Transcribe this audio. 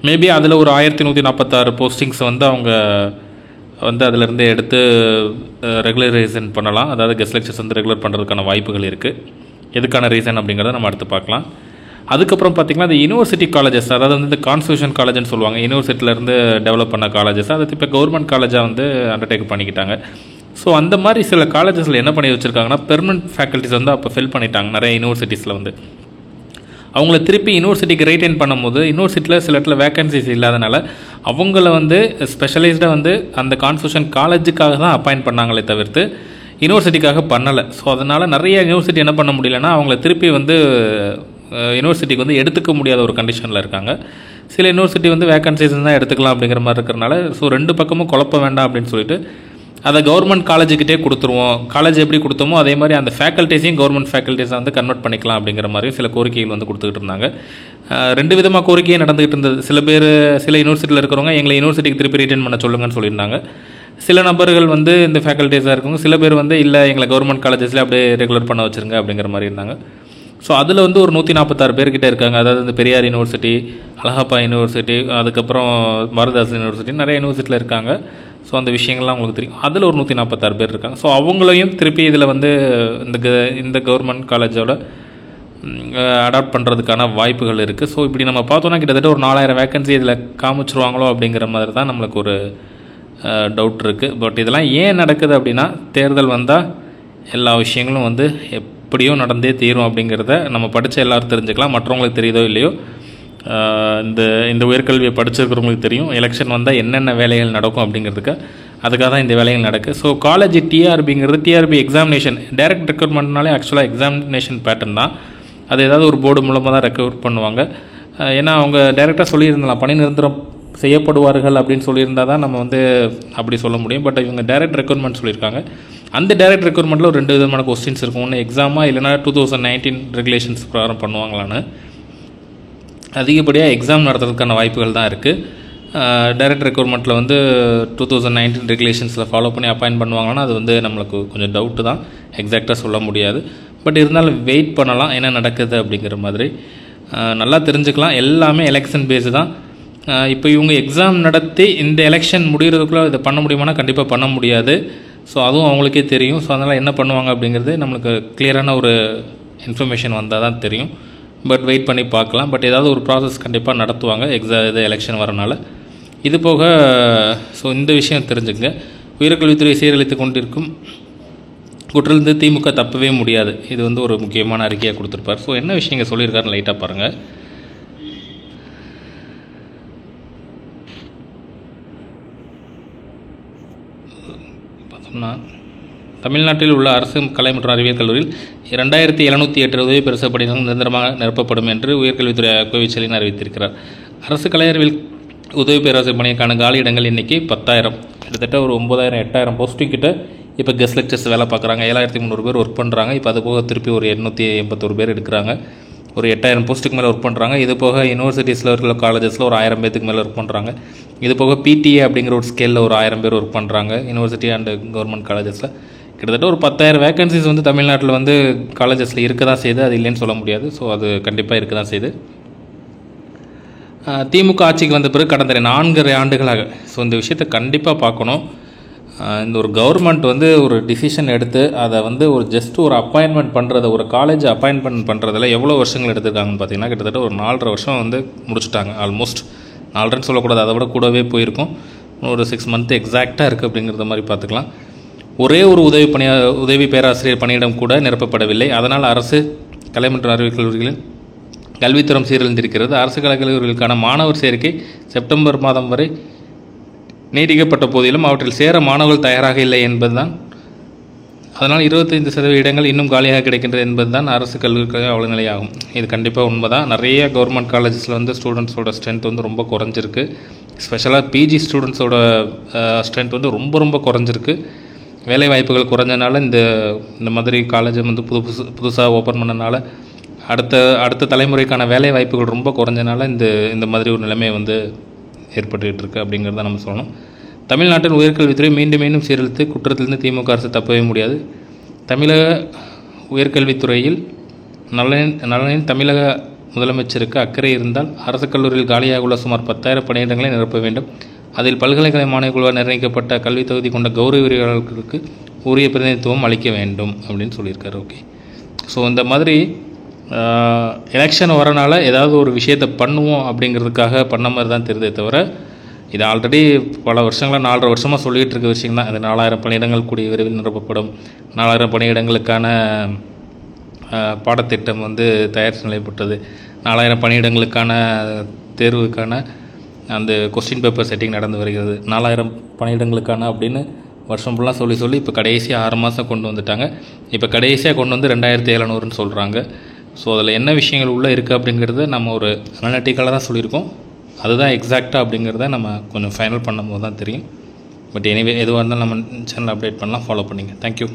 Maybe அதில் ஒரு 1146 postings வந்து அவங்க வந்து அதிலிருந்து எடுத்து ரெகுலரைசேஷன் பண்ணலாம். அதாவது கெஸ்ட் லெக்சர்ஸ் வந்து ரெகுலர் பண்ணுறதுக்கான வாய்ப்புகள் இருக்குது. எதுக்கான ரீசன் அப்படிங்கிறத நம்ம அடுத்து பார்க்கலாம். அதுக்கப்புறம் பார்த்திங்கன்னா இந்த யூனிவர்சிட்டி காலேஜஸ், அதாவது வந்து இந்த கான்ஸ்டியூஷன் காலேஜ்னு சொல்லுவாங்க, யூனிவர்சிட்டியிலேருந்து டெவலப் பண்ண காலேஜஸ், அது இப்போ கவர்மெண்ட் காலேஜாக வந்து அண்டர்டேக் பண்ணிக்கிட்டாங்க. ஸோ அந்த மாதிரி சில காலேஜஸில் என்ன பண்ணி வச்சுருக்காங்கன்னா, பெர்மனன்ட் ஃபேக்கல்ட்டிஸ் வந்து அப்போ ஃபில் பண்ணிட்டாங்க நிறைய யூனிவர்சிட்டிஸில் வந்து. அவங்கள திருப்பி யூனிவர்சிட்டிக்கு ரீட்டைன் பண்ணும்போது யூனிவர்சிட்டியில் சில இடத்துல வேக்கன்சிஸ் இல்லாதனால அவங்கள வந்து ஸ்பெஷலைஸ்டாக வந்து அந்த கான்ஸ்டியூஷன் காலேஜுக்காக தான் அப்பாயின்ட் பண்ணாங்களே தவிர்த்து யூனிவர்சிட்டிக்காக பண்ணலை. ஸோ அதனால் நிறைய யூனிவர்சிட்டி என்ன பண்ண முடியலன்னா அவங்கள திருப்பி வந்து யூனிவர்சிட்டிக்கு வந்து எடுத்துக்க முடியாத ஒரு கண்டிஷனில் இருக்காங்க. சில யூனிவர்சிட்டி வந்து வேக்கன்சிஸ் தான் எடுத்துக்கலாம் அப்படிங்கிற மாதிரி இருக்கிறனால ஸோ ரெண்டு பக்கமும் குழப்ப வேண்டாம் அப்படின்னு சொல்லிட்டு அதை கவர்மெண்ட் காலேஜுக்கிட்டே கொடுத்துருவோம். காலேஜ் எப்படி கொடுத்தோமோ அதே மாதிரி அந்த ஃபேக்கல்ட்டிஸையும் கவர்மெண்ட் ஃபேக்கல்ட்டிஸை வந்து கன்வெர்ட் பண்ணிக்கலாம் அப்படிங்கிற மாதிரி சில கோரிக்கைகள் வந்து கொடுத்துக்கிட்டு இருந்தாங்க. ரெண்டு விதமாக கோரிக்கையே நடந்துகிட்டு இருந்தது. சில பேர் சில யூனிவர்சிட்டியில் இருக்கிறவங்க எங்களை யூனிவர்சிட்டிக்கு திருப்பி ரிட்டர்ன் பண்ண சொல்லுங்கன்னு சொல்லியிருந்தாங்க. சில நபர்கள் வந்து இந்த ஃபேக்கல்ட்டிஸாக இருக்கவங்க, சில பேர் வந்து இல்லை எங்களை கவர்மெண்ட் காலேஜஸில் அப்படியே ரெகுலர் பண்ண வச்சுருங்க அப்படிங்கிற மாதிரி இருந்தாங்க. ஸோ அதில் வந்து ஒரு 146 பேர்கிட்ட இருக்காங்க. அதாவது இந்த பெரியார் யூனிவர்சிட்டி, அழகப்பா யூனிவர்சிட்டி, அதுக்கப்புறம் பாரதிதாசன் யூனிவர்சிட்டி, நிறைய யூனிவர்சிட்டியில் இருக்காங்க. ஸோ அந்த விஷயங்கள்லாம் உங்களுக்கு தெரியும். அதில் ஒரு 146 பேர் இருக்காங்க. ஸோ அவங்களையும் திருப்பி இதில் வந்து இந்த கவர்மெண்ட் காலேஜோட அடாப்ட் பண்ணுறதுக்கான வாய்ப்புகள் இருக்குது. ஸோ இப்படி நம்ம பார்த்தோன்னா கிட்டத்தட்ட ஒரு 4000 வேக்கன்சி இதில் காமிச்சிருவாங்களோ அப்படிங்கிற மாதிரி தான் நம்மளுக்கு ஒரு டவுட் இருக்குது. பட் இதெல்லாம் ஏன் நடக்குது அப்படின்னா, தேர்தல் வந்தால் எல்லா விஷயங்களும் வந்து எப்படியோ நடந்தே தீரும் அப்படிங்கிறத நம்ம படித்த எல்லோரும் தெரிஞ்சுக்கலாம். மற்றவங்களுக்கு தெரியுதோ இல்லையோ, இந்த உயர்கல்வியை படிச்சிருக்கிறவங்களுக்கு தெரியும் எலெக்ஷன் வந்தால் என்னென்ன வேலைகள் நடக்கும் அப்படிங்கிறதுக்கு. அதுக்காக தான் இந்த வேலைகள் நடக்குது. So college TRB examination, direct ரெக்ரூட்மெண்ட்னாலே ஆக்சுவலாக எக்ஸாமினேஷன் பேட்டர்ன் தான். அது ஏதாவது ஒரு போர்டு மூலமாக தான் ரெக்ரூட் பண்ணுவாங்க. ஏன்னா அவங்க டைரெக்டாக சொல்லியிருந்தலாம் பணி நிரந்தரம் செய்யப்படுவார்கள் அப்படின்னு சொல்லியிருந்தால் தான் நம்ம வந்து அப்படி சொல்ல முடியும். பட் இவங்க டைரக்ட் ரெக்ரூட்மெண்ட் சொல்லியிருக்காங்க. அந்த டைரக்ட் ரெக்ரூட்மெண்ட்டில் ஒரு 2 விதமான கொஸ்டின்ஸ் இருக்கும். ஒன்று எக்ஸாமா, இல்லைனா 2019 ரெகுலேஷன்ஸ் பிரகாரம் பண்ணுவாங்களான்னு. அதிகப்படியாக எக்ஸாம் நடத்துறதுக்கான வாய்ப்புகள் தான் இருக்குது. டைரக்ட் ரெக்ரூட்மெண்ட்டில் வந்து 2019 ரெகுலேஷன்ஸில் ஃபாலோ பண்ணி அப்பாயின்ட் பண்ணுவாங்கன்னா அது வந்து நம்மளுக்கு கொஞ்சம் டவுட்டு தான், எக்ஸாக்டாக சொல்ல முடியாது. பட் இருந்தாலும் வெயிட் பண்ணலாம் என்ன நடக்குது அப்படிங்கிற மாதிரி. நல்லா தெரிஞ்சுக்கலாம். எல்லாமே எலெக்ஷன் பேஸு தான். இப்போ இவங்க எக்ஸாம் நடத்தி இந்த எலெக்ஷன் முடிகிறதுக்குள்ளே இதை பண்ண முடியுமானா கண்டிப்பாக பண்ண முடியாது. ஸோ அதுவும் அவங்களுக்கே தெரியும். ஸோ அதனால் என்ன பண்ணுவாங்க அப்படிங்கிறது நம்மளுக்கு கிளியரான ஒரு இன்ஃபர்மேஷன் வந்தால் தான் தெரியும். பட் வெயிட் பண்ணி பார்க்கலாம். பட் ஏதாவது ஒரு ப்ராசஸ் கண்டிப்பாக நடத்துவாங்க இது எலெக்ஷன் வரனால. இது போக ஸோ இந்த விஷயம் தெரிஞ்சுங்க, உயர்கல்வித்துறை சீரழித்து கொண்டிருக்கும் குற்றிலிருந்து திமுக தப்பவே முடியாது. இது வந்து ஒரு முக்கியமான அறிக்கையாக கொடுத்துருப்பார். ஸோ என்ன விஷயங்கள் சொல்லியிருக்காருன்னு லைட்டாக பாருங்கள். பார்த்தோம்னா, தமிழ்நாட்டில் உள்ள அரசு கலை மற்றும் அறிவியல் கல்லூரியில் 2708 உதவி பெருச படிப்புகள் நிரந்தரமாக நிரப்பப்படும் என்று உயர்கல்வித்துறை கோவிச்சலின் அறிவித்திருக்கிறார். அரசு கலை அறிவியல் உதவி பேராசிரியர் பணிக்கான காலி இடங்கள் எண்ணிக்கை 10,000, கிட்டத்தட்ட ஒரு 9,000 8,000 போஸ்டிங் கிட்ட இப்போ கெஸ்ட் லெக்சர்ஸ் வேலை பார்க்குறாங்க. 7,300 பேர் ஒர்க் பண்ணுறாங்க. இப்போ அது போக திருப்பி ஒரு 881 பேர் எடுக்கிறாங்க. ஒரு 8,000 போஸ்ட்டுக்கு மேலே ஒர்க் பண்ணுறாங்க. இது போக யூனிவர்சிட்டிஸில் இருக்கிற காலேஜஸில் ஒரு 1000 பேருக்கு மேலே ஒர்க் பண்ணுறாங்க. இது போக பிடிஏ அப்படிங்கிற ஒரு ஸ்கேலில் ஒரு 1000 பேர் ஒர்க் பண்ணுறாங்க யூனிவர்சிட்டி அண்ட் கவர்மெண்ட் காலேஜஸில். கிட்டத்தட்ட ஒரு 10,000 வேக்கன்சிஸ் வந்து தமிழ்நாட்டில் வந்து காலேஜஸில் இருக்க தான் செய்யுது. அது இல்லைன்னு சொல்ல முடியாது. ஸோ அது கண்டிப்பாக இருக்க தான் செய்யுது. திமுக ஆட்சிக்கு வந்த பிறகு கடந்த 4 ஆண்டுகளாக ஸோ இந்த விஷயத்தை கண்டிப்பாக பார்க்கணும். இந்த ஒரு கவர்மெண்ட் வந்து ஒரு டிசிஷன் எடுத்து அதை வந்து ஒரு ஜஸ்ட் ஒரு அப்பாயின்மெண்ட் பண்ணுறதை, ஒரு காலேஜ் அப்பாயின்மெண்ட் பண்ணுறதில் எவ்வளோ வருஷங்கள் எடுத்துருக்காங்கன்னு பார்த்தீங்கன்னா கிட்டத்தட்ட ஒரு 4.5 வருஷம் வந்து முடிச்சுட்டாங்க. ஆல்மோஸ்ட் 4.5 சொல்லக்கூடாது, அதை விட கூடவே போயிருக்கும். ஒரு 6 மந்த் எக்ஸாக்டாக இருக்குது அப்படிங்கிறத மாதிரி பார்த்துக்கலாம். ஒரே ஒரு உதவி பேராசிரியர் பணியிடம் கூட நிரப்பப்படவில்லை. அதனால் அரசு கலை மற்றும் அறிவியல் கல்லூரிகளில் கல்வித்தரம் சீரழிந்திருக்கிறது. அரசு கலைக்கல்லூரிகளுக்கான மாணவர் சேர்க்கை செப்டம்பர் மாதம் வரை நீடிக்கப்பட்ட போதிலும் அவற்றில் சேர மாணவர்கள் தயாராக இல்லை என்பதுதான். அதனால் 25% இடங்கள் இன்னும் காலியாக கிடைக்கின்றது என்பதுதான் அரசு கல்லூரிகளுக்கு அவ்வளோ நிலையாகும். இது கண்டிப்பாக உண்மை தான். நிறைய கவர்மெண்ட் காலேஜஸில் வந்து ஸ்டூடெண்ட்ஸோட ஸ்ட்ரென்த் வந்து ரொம்ப குறைஞ்சிருக்கு. ஸ்பெஷலாக பிஜி ஸ்டூடெண்ட்ஸோட ஸ்ட்ரென்த் வந்து ரொம்ப குறைஞ்சிருக்கு. வேலை வாய்ப்புகள் குறைஞ்சனால இந்த மாதிரி காலேஜை வந்து புதுசாக ஓப்பன் பண்ணனால அடுத்த தலைமுறைக்கான வேலை வாய்ப்புகள் ரொம்ப குறைஞ்சனால இந்த மாதிரி ஒரு நிலைமை வந்து ஏற்பட்டுக்கிட்டு இருக்குது அப்படிங்கிறத நம்ம சொல்லணும். தமிழ்நாட்டில் உயர்கல்வித்துறை மீண்டும் சீரழித்து குற்றத்திலிருந்து திமுக அரசு தப்பவே முடியாது. தமிழக உயர்கல்வித்துறையில் நலனில் தமிழக முதலமைச்சருக்கு அக்கறை இருந்தால் அரசு கல்லூரியில் காலியாக உள்ள சுமார் 10,000 பணியிடங்களை நிரப்ப வேண்டும். அதில் பல்கலைக்கழக மானியக்குழுவால் நிர்ணயிக்கப்பட்ட கல்வித் தகுதி கொண்ட கௌரவ விரிவாளர்களுக்கு உரிய பிரதிநிதித்துவம் அளிக்க வேண்டும் அப்படின்னு சொல்லியிருக்காரு. ஓகே, ஸோ இந்த மாதிரி எலெக்ஷன் வரனால ஏதாவது ஒரு விஷயத்தை பண்ணுவோம் அப்படிங்கிறதுக்காக பண்ண மாதிரி தான் தெரியுதே தவிர, இது ஆல்ரெடி பல வருஷங்களாக 4.5 வருஷமாக சொல்லிகிட்டு இருக்க விஷயம் தான். அது 4000 பணியிடங்கள் கூடிய விரைவில் நிரப்பப்படும், 4000 பணியிடங்களுக்கான பாடத்திட்டம் தயார் நிலைப்பட்டது, 4000 பணியிடங்களுக்கான தேர்வுக்கான அந்த கொஸ்டின் பேப்பர் செட்டிங் நடந்து வருகிறது, 4000 பணியிடங்களுக்கான அப்படின்னு வருஷம் ஃபுல்லாக சொல்லி இப்போ கடைசியாக 6 மாதம் கொண்டு வந்துட்டாங்க. இப்போ கடைசியாக கொண்டு வந்து 2700ன்னு சொல்கிறாங்க. ஸோ அதில் என்ன விஷயங்கள் உள்ளே இருக்குது அப்படிங்கிறத நம்ம ஒரு அனலிட்டிக்கலாக தான் சொல்லியிருக்கோம். அதுதான் எக்ஸாக்டாக அப்படிங்கிறத நம்ம கொஞ்சம் ஃபைனல் பண்ணும்போது தான் தெரியும். பட் எனிவே எதுவாக இருந்தாலும் நம்ம சேனல் அப்டேட் பண்ணலாம், ஃபாலோ பண்ணிங்க. தேங்க்யூ.